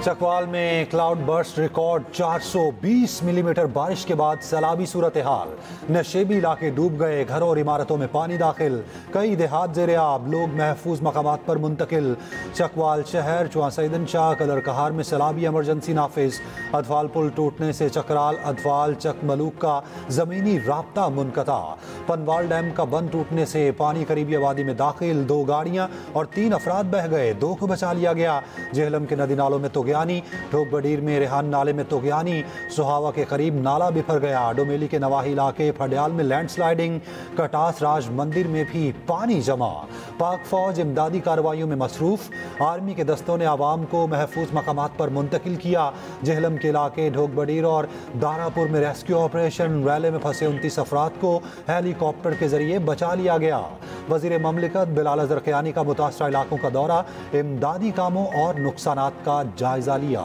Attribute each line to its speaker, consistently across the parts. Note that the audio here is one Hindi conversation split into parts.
Speaker 1: चकवाल में क्लाउड बर्स्ट रिकॉर्ड 420 मिलीमीटर बारिश के बाद सैलाबी सूरत हाल। नशेबी इलाके डूब गए, घरों और इमारतों में पानी दाखिल, कई देहात ज़ेरे आब, लोग महफूज मकामात पर मुंतकिल। चकवाल शहर चुआसैदन शाह कलर कहार में सैलाबी एमरजेंसी नाफिज। अदफाल पुल टूटने से चकराल अदफाल चकमलूक का ज़मीनी राब्ता मुनक़ता। पनवाल डैम का बंद टूटने से पानी करीबी आबादी में दाखिल, 2 गाड़ियाँ और 3 अफराद बह गए, 2 को बचा लिया गया। जेहलम के नदी नालों में तोगयानी, ढोकबडीर में रेहान नाले में तोगयानी, सुहावा के करीब नाला बिफर गया। डोमेली के नवाही इलाके फडियाल में लैंडस्लाइडिंग, कटास राज मंदिर में भी पानी जमा। पाक फौज इमदादी कार्रवाइयों में मसरूफ, आर्मी के दस्तों ने आवाम को महफूज मकामात पर मुंतकिल किया। जेहलम के इलाके ढोकबडीर और दारापुर में रेस्क्यू ऑपरेशन, रैले में फंसे 29 अफराद को हेलीकॉप्टर के जरिए बचा लिया गया। वजीर ममलिकत बिलाल अजहर क़यानी का मुतासरा इलाकों का दौरा, इमदादी कामों और नुकसानात का जायजा लिया।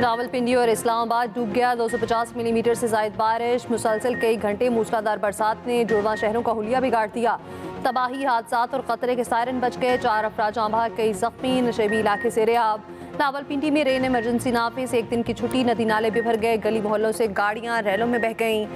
Speaker 2: रावलपिंडी और इस्लामाबाद डूब गया, 250 मिलीमीटर से ज्यादा बारिश। मुसलसल कई घंटे मूसलाधार बरसात ने जुड़वा शहरों का हुलिया बिगाड़ दिया। तबाही, हादसात और खतरे के सायरन बच गए, 4 अफराद जाँ बहक, कई जख्मी। नशेबी इलाके से रेआब। रावलपिंडी में रेन इमरजेंसी नाफिज, एक दिन की छुट्टी, नदी नाले बिभर गए, गली मोहल्लों से गाड़ियाँ रैलों में बह गईं।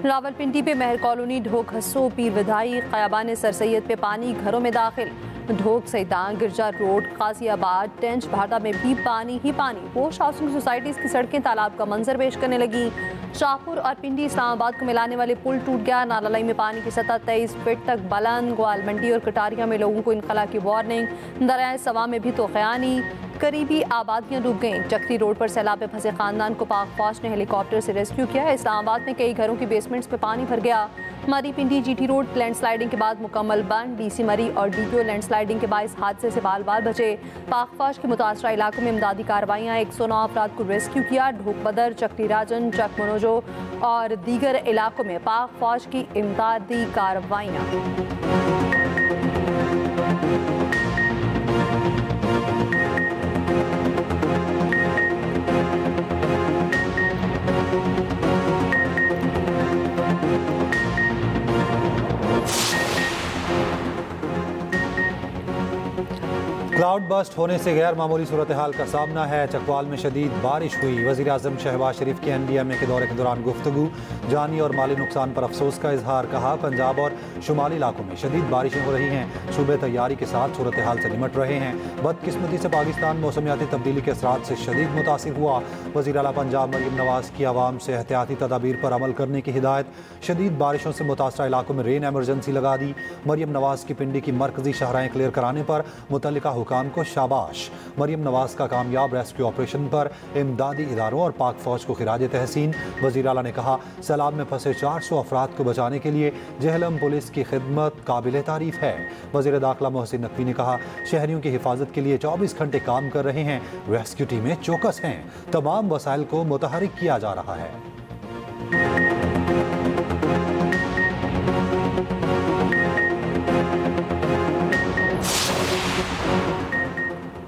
Speaker 2: रावलपिंडी पे महर कॉलोनी, ढोक हस्सो, पीर विधाई, क़याबान सर सैयद पे पानी घरों में दाखिल। ढोक सैदान, गिरजा रोड, कासियाबाद, टेंच भाटा में भी पानी ही पानी। पोस्ट हाउसिंग सोसाइटीज़ की सड़कें तालाब का मंजर पेश करने लगी। शाहपुर और पिंडी इस्लामाबाद को मिलाने वाले पुल टूट गया। नालाई में पानी की सतह 23 फीट तक बुलंद। ग्वाल मंडी और कटारिया में लोगों को इनखला की वार्निंग। दरियाए सवा में भी तोखयानी, करीबी आबादियां डूब गईं। चक्री रोड पर सैलाब में फंसे खानदान को पाक फौज ने हेलीकॉप्टर से रेस्क्यू किया। इस्लामाबाद में कई घरों की बेसमेंट्स में पानी भर गया। मरी पिंडी जीटी रोड लैंडस्लाइडिंग के बाद मुकम्मल बंद। डीसी मरी और डीपीओ लैंडस्लाइडिंग के बाइस हादसे से बाल बाल बचे। पाक फौज के मुतासरा इलाकों में इमदादी कार्रवाइयाँ, 109 अफराद को रेस्क्यू किया। ढोक बदर, चकरी राजन, चक मनोजो और दीगर इलाकों में पाक फौज की इमदादी कार्रवाइयाँ।
Speaker 1: क्लाउड बस्ट होने से गैर मामूली सूरत हाल का सामना है। चकवाल में शदीद बारिश हुई। वज़ीर आज़म शहबाज शरीफ की NDMA के दौरे के दौरान गुफ्तगू, जानी और माली नुकसान पर अफसोस का इजहार। कहा, पंजाब और शुमाली इलाकों में शदीद बारिशें हो रही हैं, सूबे तैयारी के साथ सूरत हाल से निमट रहे हैं। बदकिस्मती से पाकिस्तान मौसमियाती तब्दीली के असरात से शदीद मुतासिर हुआ। वज़ीर आला पंजाब मरियम नवाज़ की आवाम से एहतियाती तदाबीर पर अमल करने की हिदायत। शदीद बारिशों से मुतासरा इलाकों में रेन एमरजेंसी लगा दी। मरियम नवाज़ की पिंडी की मरकजी शाहराएँ क्लियर कराने पर मुतल्लिका हुकाम को शाबाश। मरियम नवाज़ का कामयाब रेस्क्यू ऑपरेशन पर इमदादी इदारों और पाक फौज को खिराज तहसीन। वज़ीर आला ने कहा, सैलाब में फंसे 400 अफराद को बचाने के लिए जेहलम पुलिस की खिदमत काबिल तारीफ है। वज़ीर दाखिला मोहसिन नकवी ने कहा, शहरियों की हिफाजत के लिए 24 घंटे काम कर रहे हैं, रेस्क्यू टीमें चौकस हैं, तमाम वसाइल को मुतहरिक किया जा रहा है।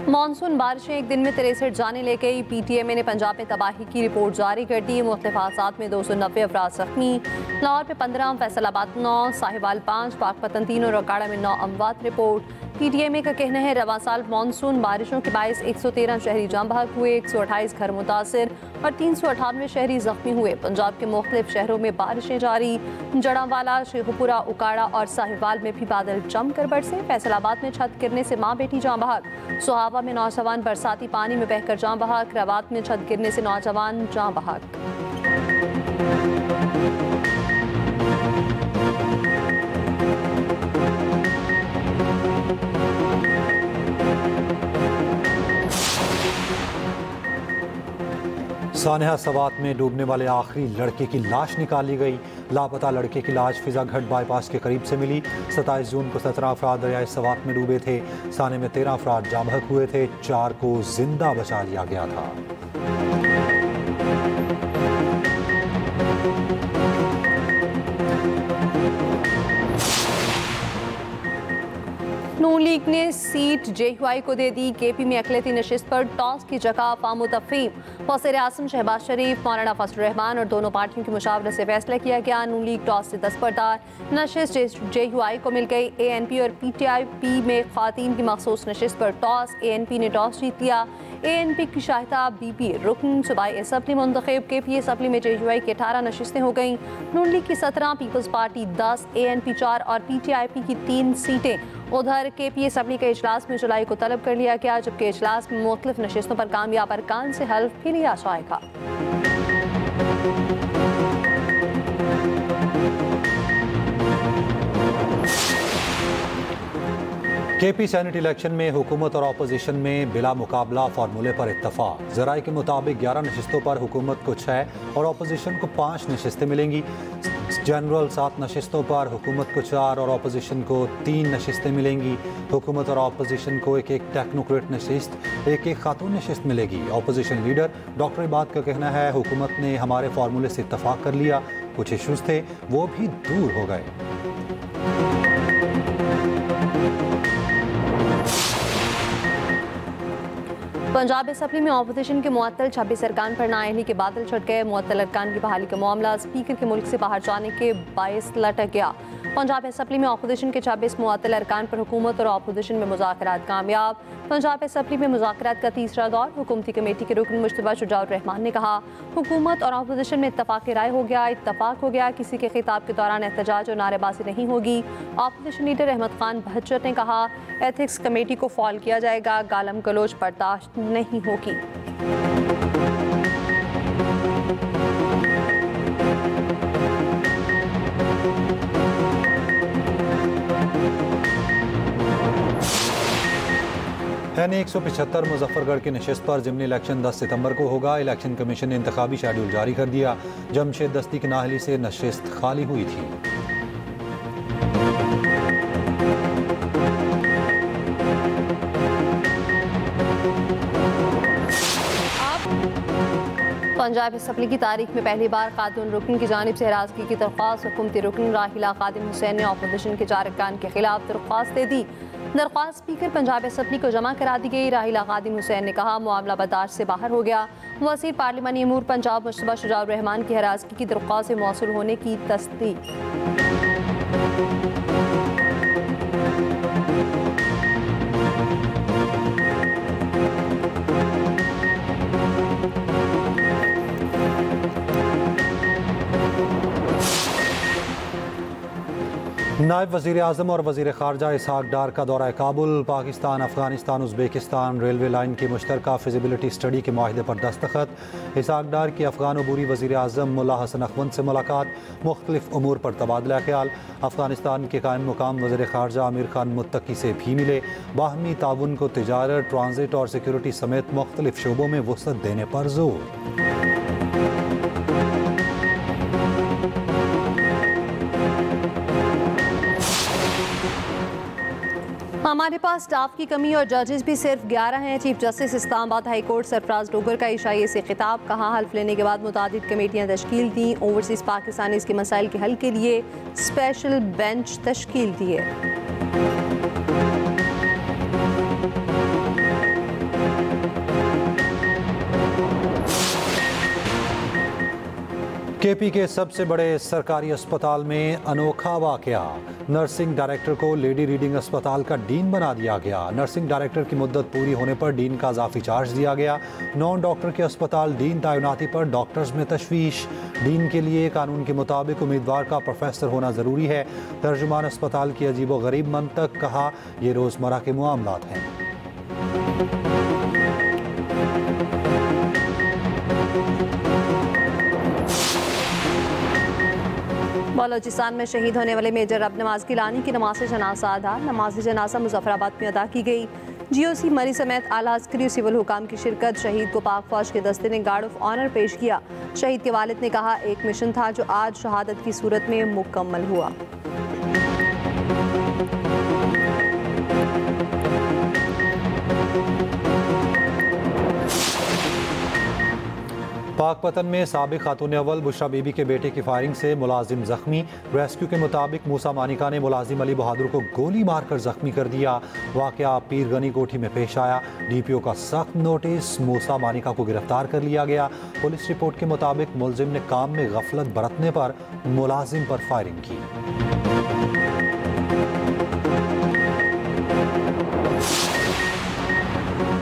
Speaker 2: मानसून बारिशें एक दिन में 63 जाने ले गई। PTMA ने पंजाब में तबाही की रिपोर्ट जारी कर दी। मुख्तलिफ हादसात में 290 अफराद जख्मी। लाहौर में 15, फैसलाबाद 9, साहिवाल 5, पाकपतन 3 और अकाड़ा में 9 अमवात रिपोर्ट। PTMA का कहना है, रवां साल मानसून बारिशों के बायस 113 शहरी जाँ बहक हुए, 128 घर मुतासिर और 398 शहरी जख्मी हुए। पंजाब के मुख्तलिफ शहरों में बारिशें जारी। जड़ांवाला, शेखुपुरा, उकाड़ा और साहिवाल में भी बादल जमकर बरसे। फैसलाबाद में छत गिरने से माँ बेटी जाँ बहक। सुहावा में नौजवान बरसाती पानी में बहकर जाँ बहक। रवात में छत गिरने से नौजवान जाँ बहक।
Speaker 1: सानेहा सवात में डूबने वाले आखिरी लड़के की लाश निकाली गई। लापता लड़के की लाश फिजा घाट बाईपास के करीब से मिली। 27 जून को 17 अफराद दरियाए सवात में डूबे थे। साने में 13 अफराद जाँ बहक हुए थे, 4 को जिंदा बचा लिया गया था।
Speaker 2: नून लीग ने सीट JUI को दे दी। KP में अक़लियती नशिस्त पर टॉस की जगह अफ़वाम व तफ़हीम। वज़ीर आज़म शहबाज शरीफ, मौलाना फजल रहमान और दोनों पार्टियों की मुशावरत से फैसला किया गया। नून लीग टॉस से दस्तबरदार, नशिस्त JUI को मिल गई। ANP और PTIP में ख़वातीन की मखसूस नशिस्त पर टॉस। ANP ने टॉस जीत लिया। ANP की शाहिदा बीबी रुकन सूबाई असम्बली मुंतखब। KP असम्बली में JUI की 18 नशिस्तें हो गईं। नून लीग की 17, पीपल्स पार्टी 10, ANP 4 और PTIP की 3 सीटें। उधर KP असम्बली के इजलास में जुलाई को तलब कर लिया गया, जबकि इजलास में मुख्तलिफ नशिस्तों पर कामयाब अरकान से हल्फ भी लिया जाएगा।
Speaker 1: KP सेनेट इलेक्शन में हुकूमत और अपोजिशन में बिला मुकाबला फार्मूले पर इत्तफाक। ज़राए के मुताबिक 11 नशिस्तों पर हुकूमत को 6 और अपोजिशन को 5 नशिस्तें मिलेंगी। जनरल 7 नशिस्तों पर हुकूमत को 4 और अपोजिशन को 3 नशिस्तें मिलेंगी। हुकूमत और अपोजिशन को एक टेक्नोक्रेट नशिस्त, एक खातून नशिस्त मिलेगी। अपोजिशन लीडर डॉक्टर इबाद का कहना है, हुकूमत ने हमारे फार्मूले से इत्तफाक कर लिया, कुछ इशूज़ थे वो भी दूर हो गए।
Speaker 2: पंजाब असम्बली में अपोजिशन के मुअत्तल 26 अरकान पर नाअहली के बादल छट गए। मुअत्तल अरकान की बहाली का मामला स्पीकर के मुल्क से बाहर जाने के बायस लटक गया। पंजाब असम्बली में अपोजिशन के 26 मुअत्तल अरकान पर हुकूमत और अपोजिशन में मुज़ाकरात कामयाब। पंजाब असम्बली में मुज़ाकरात का तीसरा दौर। हुकूमती कमेटी के रुकन मुश्तबा शुजाउर रहमान ने कहा, हुकूमत और अपोजिशन में इत्तफाक राय हो गया, इत्तफाक हो गया, किसी के खिताब के दौरान एहतजाज और नारेबाजी नहीं होगी। अपोजिशन लीडर अहमद खान बहज्जर ने कहा, एथिक्स कमेटी को फॉल किया जाएगा, गालम गलोच बर्दाश्त नहीं होगी।
Speaker 1: NA 175 मुजफ्फरगढ़ की नशिस्त पर ज़िमनी इलेक्शन 10 सितंबर को होगा। इलेक्शन कमीशन ने इंतखाबी शेड्यूल जारी कर दिया। जमशेद दस्ती की नाअहली से नशिस्त खाली हुई थी।
Speaker 2: पंजाब असम्बली की तारीख में पहली बार खातून रुकन की जानिब से हिरासगी की दरख्वास्त। हुकूमती रुकन राहिला खादिम हुसैन ने अपोजिशन के 4 अरकान के खिलाफ दरख्वास्त दे दी। दरख्वास्त स्पीकर पंजाब असम्बली को जमा करा दी गई। राहिला खादिम हुसैन ने कहा, मामला बर्दाश्त से बाहर हो गया। वज़ीर पार्लिमानी अमूर पंजाब मुश्तबा शुजाउर रहमान की हिरासगी की दरख्वास्त से मौसूल होने की तस्दीक।
Speaker 1: नायब वज़ीर आज़म और वज़ीर ख़ारजा इसहाक डार का दौरा Kabul. Pakistan, Afghanistan, Uzbekistan railway line की मुश्तरका फिजिबिलिटी स्टडी के माहिदे पर दस्तखत। इसहाक डार की अफ़गान अबूरी वज़ीर आज़म मुल्ला हसन अखवंद से मुलाकात। मुख्तलिफ उमूर पर तबादला ख्याल। अफगानिस्तान के कायम मुकाम वज़ीर ख़ारजा आमिर खान मुत्तकी से भी मिले। बाहमी ताउन को तिजारत, ट्रांजिट और सिक्योरिटी समेत मुख्तलिफ शोबों में वुसअत देने पर जोर।
Speaker 2: हमारे पास स्टाफ की कमी और जजेस भी सिर्फ 11 हैं। Chief justice Islamabad high court Sarfaraz Dogar का इशाइये से खिताब। कहा, हल्फ लेने के बाद मुतादिद कमेटियाँ तश्कील दी। ओवरसीज़ पाकिस्तानीज़ के मसाइल के हल के लिए स्पेशल बेंच तश्कील दिए।
Speaker 1: KP के सबसे बड़े सरकारी अस्पताल में अनोखा वाकया। नर्सिंग डायरेक्टर को लेडी रीडिंग अस्पताल का डीन बना दिया गया। नर्सिंग डायरेक्टर की मुद्दत पूरी होने पर डीन का इजाफी चार्ज दिया गया। नॉन डॉक्टर के अस्पताल डीन तैनाती पर डॉक्टर्स में तशवीश। डीन के लिए कानून के मुताबिक उम्मीदवार का प्रोफेसर होना ज़रूरी है। तर्जुमान अस्पताल की अजीब व गरीब मंतक। कहा, ये रोज़मर्रा के मामलात हैं।
Speaker 2: बलोचिस्तान में शहीद होने वाले मेजर अब नमाज गिलानी की नमाज जनाजा अदा। नमाज जनाजा मुजफ्फराबाद में अदा की गई। GOC मरी समेत आला अस्करी और सिविल हुकाम की शिरकत। शहीद को पाक फौज के दस्ते ने गार्ड ऑफ ऑनर पेश किया। शहीद के वालिद ने कहा, एक मिशन था जो आज शहादत की सूरत में मुकम्मल हुआ।
Speaker 1: पाकपतन में साबिक खातून अव्वल बुशरा बीबी के बेटे की फायरिंग से मुलाजिम जख्मी। रेस्क्यू के मुताबिक मूसा मानिका ने मुलाजिम अली बहादुर को गोली मारकर जख्मी कर दिया। वाकया पीर गनी कोठी में पेश आया। DPO का सख्त नोटिस, मूसा मानिका को गिरफ्तार कर लिया गया। पुलिस रिपोर्ट के मुताबिक मुलजिम ने काम में गफलत बरतने पर मुलाजिम पर फायरिंग की।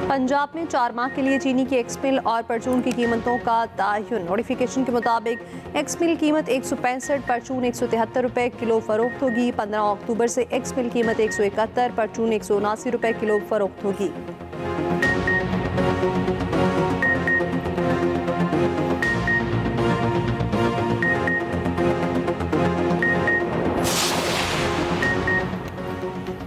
Speaker 2: पंजाब में 4 माह के लिए चीनी की एक्स मिल और परचून की कीमतों का तयन। नोटिफिकेशन के मुताबिक एक्स मिल कीमत 165, परचून 173 रुपये किलो फरोख्त होगी। 15 अक्टूबर से एक्स मिल कीमत 171, परचून 179 रुपये किलो फरोख्त होगी।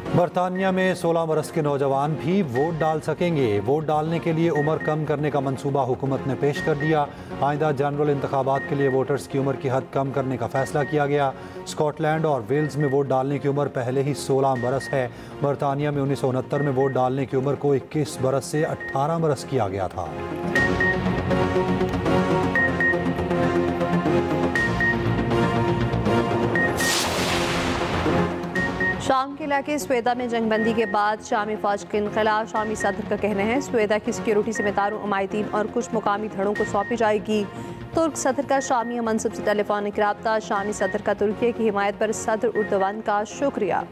Speaker 1: बरतानिया में 16 बरस के नौजवान भी वोट डाल सकेंगे। वोट डालने के लिए उम्र कम करने का मंसूबा हुकूमत ने पेश कर दिया। आइंदा जनरल इंतखाबात के लिए वोटर्स की उम्र की हद कम करने का फैसला किया गया। स्कॉटलैंड और वेल्स में वोट डालने की उम्र पहले ही 16 बरस है। बरतानिया में 1969 में वोट डालने की उम्र को 21 बरस से 18 बरस किया गया था।
Speaker 2: शाम के इलाके स्वेदा में जंगबंदी के बाद शामी फौज के इनकलाब। शामी सदर का कहना है स्वेदा की सिक्योरिटी जिम्मेदारों अमायतीन और कुछ मुकामी धड़ों को सौंपी जाएगी। तुर्क सदर का शामी मनसब से टेलीफोनिक रब्ता। शामी सदर का तुर्की की हिमायत पर सदर उर्दवान का शुक्रिया।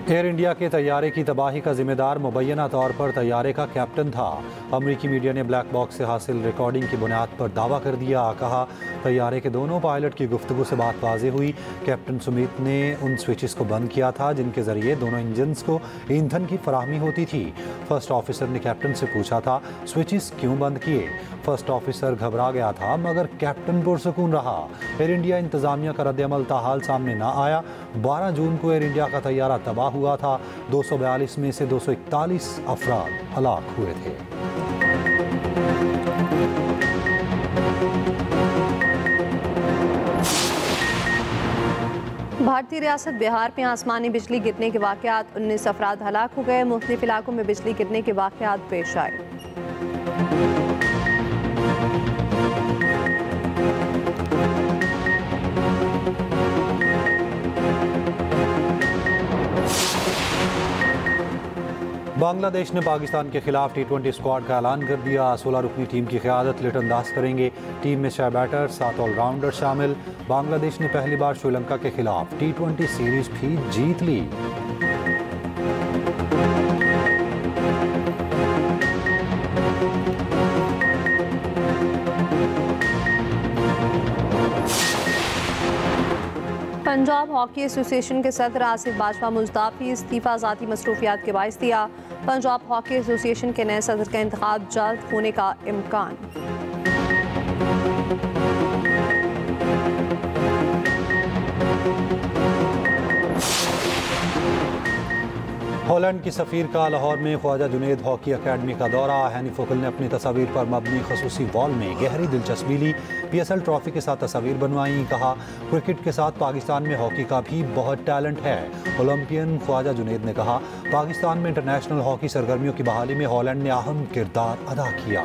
Speaker 1: एयर इंडिया के तैयारे की तबाही का जिम्मेदार मुबैना तौर पर तैयारे का कैप्टन था। अमरीकी मीडिया ने ब्लैक बॉक्स से हासिल रिकॉर्डिंग की बुनियाद पर दावा कर दिया। कहा तैयारे के दोनों पायलट की गुफ्तगू से बात वाज़ेह हुई। कैप्टन सुमित ने उन स्विचेस को बंद किया था जिनके ज़रिए दोनों इंजन्स को ईंधन की फराहमी होती थी। फर्स्ट ऑफिसर ने कैप्टन से पूछा था स्विचेस क्यों बंद किए। फर्स्ट ऑफिसर घबरा गया था मगर कैप्टन पुरसुकून रहा। एयर इंडिया इंतज़ामिया का रद्द-ए-अमल ताहाल सामने ना आया। 12 जून को एयर इंडिया का तैयारा तबाह हुआ था। 242 में से 241 अफराद हलाक हुए थे।
Speaker 2: भारतीय रियासत बिहार में आसमानी बिजली गिरने के वाक़यात 19 अफराद हलाक हो गए। मुख्तलिफ इलाकों में बिजली गिरने के वाक़यात पेश आए।
Speaker 1: बांग्लादेश ने पाकिस्तान के खिलाफ T20 स्क्वाड का ऐलान कर दिया। 16 रुकनी टीम की क़यादत लिटन दास करेंगे। टीम में 6 बैटर 7 ऑलराउंडर शामिल। बांग्लादेश ने पहली बार श्रीलंका के खिलाफ T20 सीरीज भी जीत ली।
Speaker 2: पंजाब हॉकी एसोसिएशन के सदर आसिफ बाजवा मुस्तफी इस्तीफा ज़ाती मसरूफियात के बाइस दिया। पंजाब हॉकी एसोसिएशन के नए सदर का इंतखाब जल्द होने का इम्कान।
Speaker 1: हॉलैंड की सफ़ीर का लाहौर में ख्वाजा जुनैद हॉकी अकेडमी का दौरा। हैनी फोकल ने अपनी तस्वीर पर मबनी खसूसी वॉल में गहरी दिलचस्पी ली। PSL ट्रॉफी के साथ तस्वीर बनवाई। कहा क्रिकेट के साथ पाकिस्तान में हॉकी का भी बहुत टैलेंट है। ओलंपियन ख्वाजा जुनैद ने कहा पाकिस्तान में इंटरनेशनल हॉकी सरगर्मियों की बहाली में हॉलैंड ने अहम किरदार अदा किया।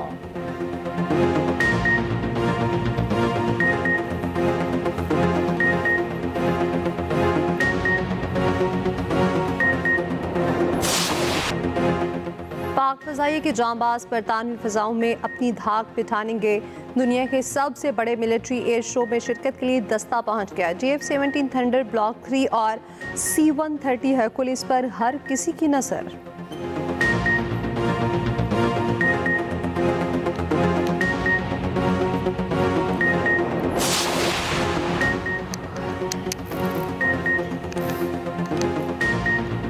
Speaker 2: पाक फ़ज़ाइये के जांबाज बरतानवी फ़ज़ाओं में अपनी धाक बिठानेंगे। दुनिया के सबसे बड़े मिलिट्री एयर शो में शिरकत के लिए दस्ता पहुंच गया। JF-17 थंडर ब्लॉक 3 और C-130 हरकुलिस पर हर किसी की नज़र।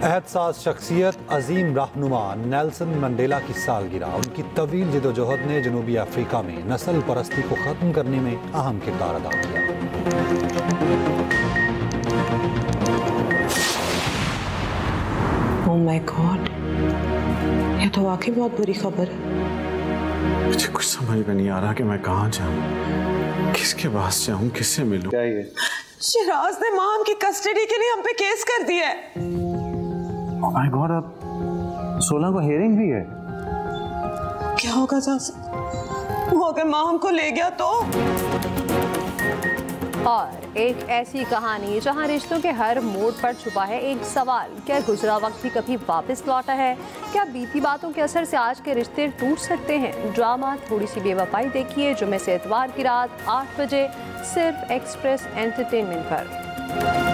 Speaker 1: एहतसास शख्सियत अजीम रहनुमा नेल्सन मंडेला की सालगिरह। उनकी तवील जिदोजहद ने जनूबी अफ्रीका में नस्ल परस्ती को ख़त्म करने में अहम किरदार अदा किया।
Speaker 3: ओह माय गॉड, यह तो वाकई बहुत बुरी खबर है।
Speaker 4: मुझे कुछ समझ में नहीं आ रहा कि मैं कहाँ जाऊँ, किसके पास जाऊँ, किससे मिलूँ।
Speaker 3: शिराज ने माम की कस्टडी के लिए हम पे केस कर दिया है।
Speaker 4: Oh my God, अब 16 को हेयरिंग भी है।
Speaker 3: क्या होगा जासिम? वो अगर माम को ले गया तो?
Speaker 2: और एक ऐसी कहानी जहां रिश्तों के हर मोड़ पर छुपा है एक सवाल, क्या गुजरा वक्त भी कभी वापस लौटा है? क्या बीती बातों के असर से आज के रिश्ते टूट सकते हैं? ड्रामा थोड़ी सी बेवफाई देखिए जुम्मे से इतवार की रात 8 बजे सिर्फ एक्सप्रेस एंटरटेनमेंट पर।